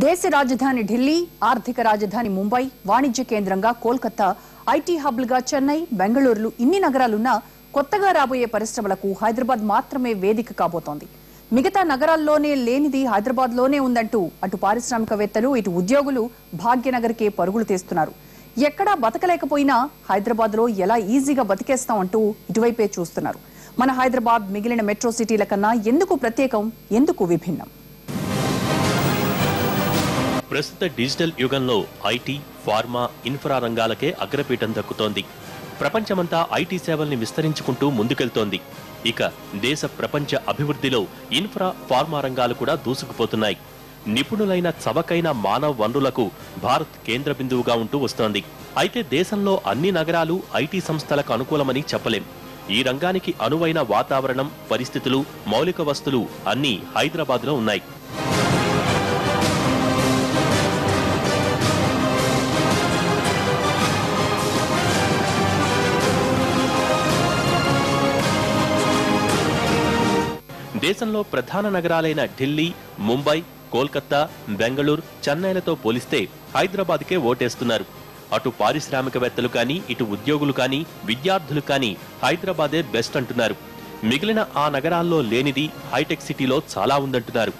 దేశ రాజధాని ఢిల్లీ, ఆర్థిక రాజధాని ముంబై, వాణిజ్య కేంద్రంగా కోల్కతా, ఐటీ హబ్లుగా చెన్నై, బెంగళూరులు ఇన్ని నగరాలున్నా కొత్తగా రాబోయే పరిశ్రమలకు హైదరాబాద్ మాత్రమే వేదిక కాబోతోంది. మిగతా నగరాల్లోనే లేనిది హైదరాబాద్లోనే ఉందంటూ అటు పారిశ్రామికవేత్తలు, ఇటు ఉద్యోగులు భాగ్యనగర్కే పరుగులు తీస్తున్నారు. ఎక్కడా బతకలేకపోయినా హైదరాబాద్లో ఎలా ఈజీగా బతికేస్తామంటూ ఇటువైపే చూస్తున్నారు. మన హైదరాబాద్ మిగిలిన మెట్రో సిటీల కన్నా ఎందుకు ప్రత్యేకం, ఎందుకు విభిన్నం? ప్రస్తుత డిజిటల్ యుగంలో ఐటీ, ఫార్మా, ఇన్ఫ్రా రంగాలకే అగ్రపీఠం దక్కుతోంది. ప్రపంచమంతా ఐటీ సేవల్ని విస్తరించుకుంటూ ముందుకెళ్తోంది. ఇక దేశ ప్రపంచ అభివృద్ధిలో ఇన్ఫ్రా, ఫార్మా రంగాలు కూడా దూసుకుపోతున్నాయి. నిపుణులైన చవకైన మానవ వనరులకు భారత్ కేంద్ర బిందువుగా ఉంటూ వస్తోంది. అయితే దేశంలో అన్ని నగరాలు ఐటీ సంస్థలకు అనుకూలమని చెప్పలేం. ఈ రంగానికి అనువైన వాతావరణం, పరిస్థితులు, మౌలిక వస్తువులు అన్నీ హైదరాబాద్లో ఉన్నాయి. దేశంలో ప్రధాన నగరాలైన ఢిల్లీ, ముంబై, కోల్కతా, బెంగళూరు, చెన్నైలతో పోలిస్తే హైదరాబాద్కే ఓటేస్తున్నారు. అటు పారిశ్రామికవేత్తలు కానీ, ఇటు ఉద్యోగులు కానీ, విద్యార్థులు కానీ హైదరాబాదే బెస్ట్ అంటున్నారు. మిగిలిన ఆ నగరాల్లో లేనిది హైటెక్ సిటీలో చాలా ఉందంటున్నారు.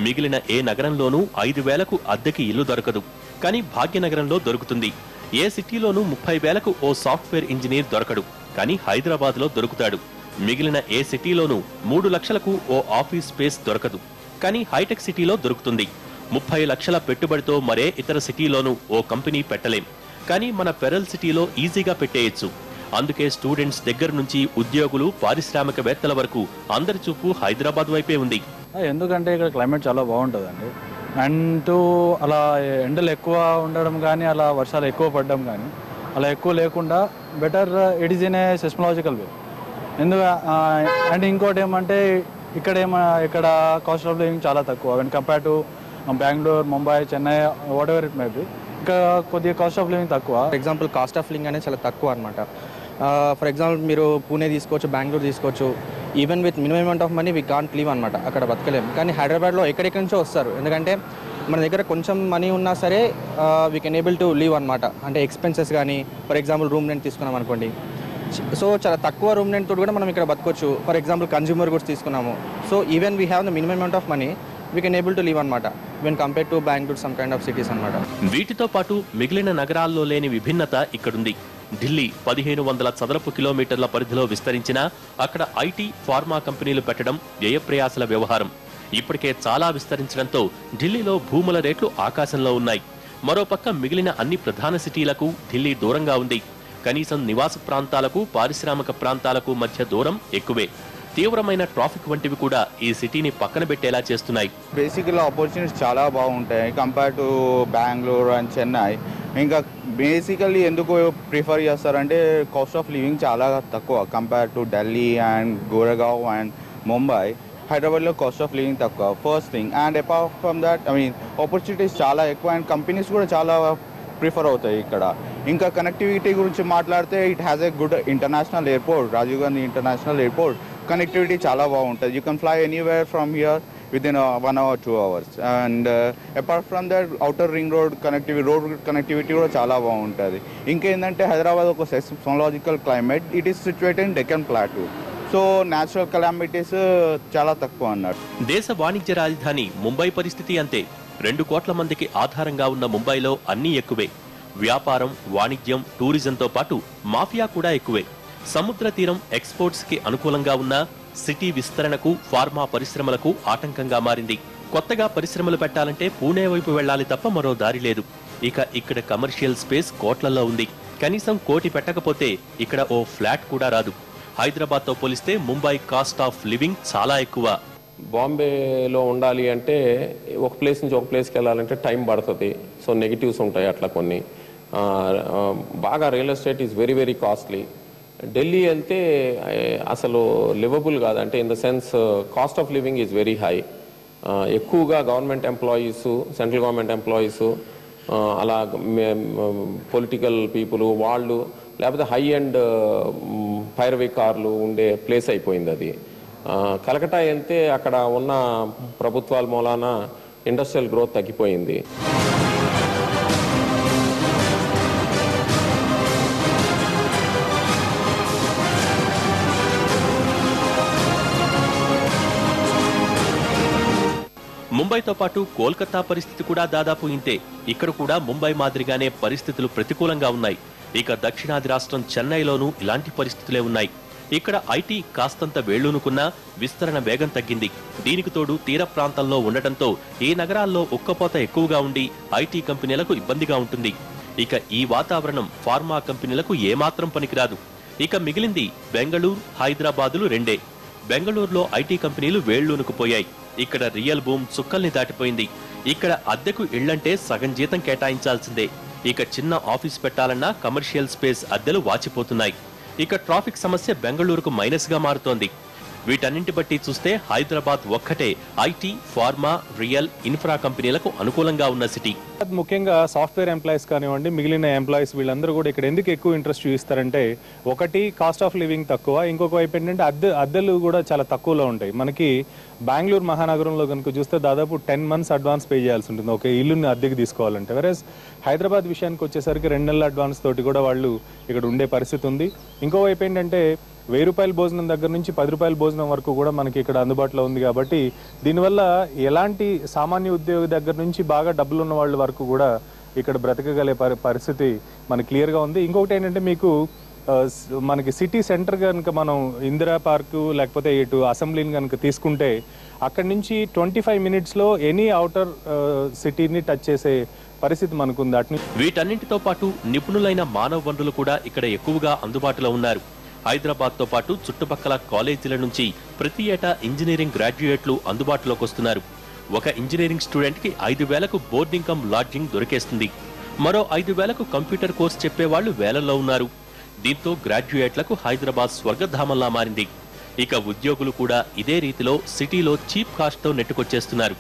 మిగిలిన ఏ నగరంలోనూ 5,000కు అద్దెకి ఇల్లు దొరకదు, కానీ భాగ్యనగరంలో దొరుకుతుంది. ఏ సిటీలోనూ 30,000కు ఓ సాఫ్ట్వేర్ ఇంజనీర్ దొరకడు, కానీ హైదరాబాద్లో దొరుకుతాడు. మిగిలిన ఏ సిటీలోనూ 3 లక్షలకు ఓ ఆఫీస్ స్పేస్ దొరకదు, కానీ హైటెక్ సిటీలో దొరుకుతుంది. 30 లక్షల పెట్టుబడితో మరే ఇతర సిటీలోనూ ఓ కంపెనీ పెట్టలేం, కానీ మన పెరల్ సిటీలో ఈజీగా పెట్టేయచ్చు. అందుకే స్టూడెంట్స్ దగ్గర నుంచి ఉద్యోగులు, పారిశ్రామికవేత్తల వరకు అందరి చూపు హైదరాబాద్ వైపే ఉంది. ఎందుకంటే ఇక్కడ క్లైమేట్ చాలా బాగుంటుందండి. అండ్ అలా ఎండలు ఎక్కువ ఉండడం కానీ, అలా వర్షాలు ఎక్కువ పడడం కానీ అలా ఎక్కువ లేకుండా better it is in a seismological way. And ఇంకోటి ఏమంటే ఇక్కడ కాస్ట్ ఆఫ్ లివింగ్ చాలా తక్కువ when compare to Bengaluru, Mumbai, Chennai, whatever it may be. ఇక్కడ కొద్దిగా కాస్ట్ ఆఫ్ లివింగ్ తక్కువ. For example cost of living అనేది చాలా తక్కువ అనమాట. ఫర్ ఎగ్జాంపుల్ మీరు పూణే తీసుకోవచ్చు, బెంగళూరు తీసుకోవచ్చు. Even with minimum amount of money we can't leave అనమాట, అక్కడ బతకలేము. కానీ హైదరాబాద్లో ఎక్కడెక్కడి నుంచో వస్తారు, ఎందుకంటే మన దగ్గర కొంచెం మనీ ఉన్నా సరే we can able to live అనమాట. అంటే ఎక్స్పెన్సెస్ కానీ, ఫర్ ఎగ్జాంపుల్ రూమ్ రెంట్ తీసుకున్నాం అనుకోండి, సో చాలా తక్కువ రూమ్ రెంట్ తోటి కూడా మనం ఇక్కడ బతకొచ్చు. ఫర్ ఎగ్జాంపుల్ కన్జ్యూమర్ గుడ్స్ తీసుకున్నాము, so even we have the minimum amount of money we can able to live అనమాట when compare to Bengaluru, some kind of cities అనమాట. వీటితో పాటు మిగిలిన నగరాల్లో లేని విభిన్నత ఇక్కడుంది. ఢిల్లీ 1,500 చదరపు కిలోమీటర్ల పరిధిలో విస్తరించినా అక్కడ ఐటీ, ఫార్మా కంపెనీలు పెట్టడం వ్యయప్రయాసల వ్యవహారం. ఇప్పటికే చాలా విస్తరించడంతో ఢిల్లీలో భూముల రేట్లు ఆకాశంలో ఉన్నాయి. మరోపక్క మిగిలిన అన్ని ప్రధాన సిటీలకు ఢిల్లీ దూరంగా ఉంది. కనీసం నివాస ప్రాంతాలకు, పారిశ్రామిక ప్రాంతాలకు మధ్య దూరం ఎక్కువే. తీవ్రమైన ట్రాఫిక్ వంటివి కూడా ఈ సిటీని పక్కన పెట్టేలా చేస్తున్నాయి. బేసిక్గా ఆపర్చునిటీస్ చాలా బాగుంటాయి compare to Bengaluru and Chennai. ఇంకా బేసికల్లీ ఎందుకు ప్రిఫర్ చేస్తారంటే కాస్ట్ ఆఫ్ లివింగ్ చాలా తక్కువ compare to Delhi and Goregaon and Mumbai. హైదరాబాద్లో కాస్ట్ ఆఫ్ లివింగ్ తక్కువ, first thing. And apart from that opportunities చాలా ఎక్కువ అండ్ కంపెనీస్ కూడా చాలా ప్రిఫర్ అవుతాయి ఇక్కడ. ఇంకా కనెక్టివిటీ గురించి మాట్లాడితే it has a good international airport, Rajiv Gandhi international airport. Connectivity చాలా బాగుంటుంది. You can fly anywhere from here within 1 hour 2 hours. And apart from that outer ring road connectivity కూడా చాలా బాగుంటుంది. ఇంకేంటంటే హైదరాబాద్ ఒక seismological climate, it is situated in Deccan plateau, so natural calamities చాలా తక్కువ అన్నట్టు. దేశ వాణిజ్య రాజధాని ముంబై పరిస్థితి అంతే. 2 కోట్ల మందికి ఆధారంగా ఉన్న ముంబైలో అన్నీ ఎక్కువే. వ్యాపారం, వాణిజ్యం, టూరిజంతో పాటు మాఫియా కూడా ఎక్కువే. సముద్ర తీరం ఎక్స్పోర్ట్స్ కి అనుకూలంగా ఉన్న సిటీ విస్తరణకు, ఫార్మా పరిశ్రమలకు ఆటంకంగా మారింది. కొత్తగా పరిశ్రమలు పెట్టాలంటే పూణే వైపు వెళ్లాలి తప్ప మరో దారి లేదు. ఇక్కడ కమర్షియల్ స్పేస్ కోట్లలో ఉంది. కనీసం కోటి పెట్టకపోతే ఇక్కడ ఓ ఫ్లాట్ కూడా రాదు. హైదరాబాద్ తో పోలిస్తే ముంబై కాస్ట్ ఆఫ్ లివింగ్ చాలా ఎక్కువ. బాంబేలో ఉండాలి అంటే ఒక ప్లేస్ నుంచి ఒక ప్లేస్కి వెళ్ళాలంటే టైం పడుతుంది. సో నెగిటివ్స్ ఉంటాయి అట్లా కొన్ని. బాగా real estate is very very costly. Delhi వెళ్తే అసలు లివబుల్ కాదు, అంటే in the sense cost of living is very high. ఎక్కువగా government employees, central government employees, అలా పొలిటికల్ పీపుల్ వాళ్ళు, లేకపోతే హై అండ్ పైరవీ కార్లు ఉండే ప్లేస్ అయిపోయింది అది. కలకట్టా వెళ్తే అక్కడ ఉన్న ప్రభుత్వాల మూలాన ఇండస్ట్రియల్ గ్రోత్ తగ్గిపోయింది. ముంబైతో పాటు కోల్కతా పరిస్థితి కూడా దాదాపు ఇంతే. ఇక్కడ కూడా ముంబై మాదిరిగానే పరిస్థితులు ప్రతికూలంగా ఉన్నాయి. ఇక దక్షిణాది రాష్ట్రం చెన్నైలోనూ ఇలాంటి పరిస్థితులే ఉన్నాయి. ఇక్కడ ఐటీ కాస్తంత వేళ్లూనుకున్నా విస్తరణ వేగం తగ్గింది. దీనికి తోడు తీర ప్రాంతంలో ఉండటంతో ఈ నగరాల్లో ఉక్కపోత ఎక్కువగా ఉండి ఐటీ కంపెనీలకు ఇబ్బందిగా ఉంటుంది. ఇక ఈ వాతావరణం ఫార్మా కంపెనీలకు ఏమాత్రం పనికిరాదు. ఇక మిగిలింది బెంగళూరు, హైదరాబాదులు రెండే. బెంగళూరులో ఐటీ కంపెనీలు వేళ్లూనుకుపోయాయి. ఇక్కడ రియల్ బూమ్ చుక్కల్ని దాటిపోయింది. ఇక్కడ అద్దెకు ఇళ్లంటే సగం జీతం కేటాయించాల్సిందే. ఇక చిన్న ఆఫీస్ పెట్టాలన్నా కమర్షియల్ స్పేస్ అద్దెలు వాచిపోతున్నాయి. ఇక ట్రాఫిక్ సమస్య బెంగళూరుకు మైనస్ గా మారుతోంది. వీటన్నింటి బట్టి చూస్తే హైదరాబాద్ ఒక్కటే ఐటీ, ఫార్మా, రియల్, ఇన్ఫ్రా కంపెనీలకు అనుకూలంగా ఉన్న సిటీ. ముఖ్యంగా సాఫ్ట్వేర్ ఎంప్లాయీస్ కానివ్వండి, మిగిలిన ఎంప్లాయీస్ వీళ్ళందరూ కూడా ఇక్కడ ఎందుకు ఎక్కువ ఇంట్రెస్ట్ చూపిస్తారంటే, ఒకటి కాస్ట్ ఆఫ్ లివింగ్ తక్కువ, ఇంకొక వైపు ఏంటంటే అద్దెలు కూడా చాలా తక్కువలో ఉంటాయి. మనకి బెంగళూరు మహానగరంలో కనుక చూస్తే దాదాపు 10 months అడ్వాన్స్ పే చేయాల్సి ఉంటుంది ఒక ఇల్లుని అద్దెకి తీసుకోవాలంటే. వెరస్ హైదరాబాద్ విషయానికి వచ్చేసరికి 2 నెలల అడ్వాన్స్ తోటి కూడా వాళ్ళు ఇక్కడ ఉండే పరిస్థితి ఉంది. ఇంకోవైపు ఏంటంటే 1000 రూపాయల భోజనం దగ్గర నుంచి 10 రూపాయల భోజనం వరకు కూడా మనకి ఇక్కడ అందుబాటులో ఉంది. కాబట్టి దీనివల్ల ఎలాంటి సామాన్య ఉద్యోగి దగ్గర నుంచి బాగా డబ్బులు ఉన్న వాళ్ళ వరకు కూడా ఇక్కడ బ్రతకగలే పరిస్థితి మనకి క్లియర్గా ఉంది. ఇంకొకటి ఏంటంటే మీకు మనకి సిటీ సెంటర్ కనుక మనం ఇందిరా పార్కు లేకపోతే ఇటు అసెంబ్లీని కనుక తీసుకుంటే అక్కడి నుంచి 25 minutesలో ఎనీ అవుటర్ సిటీని టచ్ చేసే పరిస్థితి మనకుంది. అటు వీటన్నింటితో పాటు నిపుణులైన మానవ వనరులు కూడా ఇక్కడ ఎక్కువగా అందుబాటులో ఉన్నారు. హైదరాబాద్తో పాటు చుట్టుపక్కల కాలేజీల నుంచి ప్రతి ఏటా ఇంజనీరింగ్ గ్రాడ్యుయేట్లు అందుబాటులోకి వస్తున్నారు. ఒక ఇంజనీరింగ్ స్టూడెంట్కి 5,000కు బోర్డింగ్ కమ్ లాడ్జింగ్ దొరికేస్తుంది. మరో 5,000కు కంప్యూటర్ కోర్స్ చెప్పేవాళ్లు వేలల్లో ఉన్నారు. దీంతో గ్రాడ్యుయేట్లకు హైదరాబాద్ స్వర్గధామంలా మారింది. ఇక ఉద్యోగులు కూడా ఇదే రీతిలో సిటీలో చీప్ కాస్ట్తో నెట్టుకొచ్చేస్తున్నారు.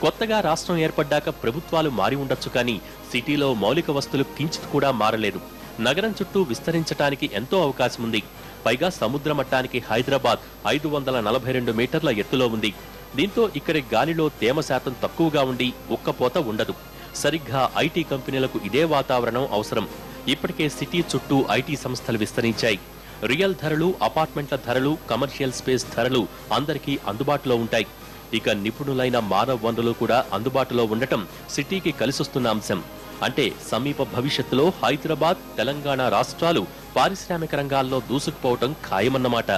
కొత్తగా రాష్ట్రం ఏర్పడ్డాక ప్రభుత్వాలు మారి ఉండొచ్చు, కానీ సిటీలో మౌలిక వస్తువులు కించిత్ కూడా మారలేదు. నగరం చుట్టూ విస్తరించడానికి ఎంతో అవకాశం ఉంది. పైగా సముద్ర మట్టానికి హైదరాబాద్ 542 మీటర్ల ఎత్తులో ఉంది. దీంతో ఇక్కడి గాలిలో తేమ శాతం తక్కువగా ఉండి ఉక్కపోత ఉండదు. సరిగ్గా ఐటీ కంపెనీలకు ఇదే వాతావరణం అవసరం. ఇప్పటికే సిటీ చుట్టూ ఐటీ సంస్థలు విస్తరించాయి. రియల్ ధరలు, అపార్ట్మెంట్ల ధరలు, కమర్షియల్ స్పేస్ ధరలు అందరికీ అందుబాటులో ఉంటాయి. ఇక నిపుణులైన మానవ వనరులు కూడా అందుబాటులో ఉండటం సిటీకి కలిసొస్తున్న అంశం. అంటే సమీప భవిష్యత్తులో హైదరాబాద్, తెలంగాణ రాష్ట్రాలు పారిశ్రామిక రంగాల్లో దూసుకుపోవటం ఖాయమన్నమాట.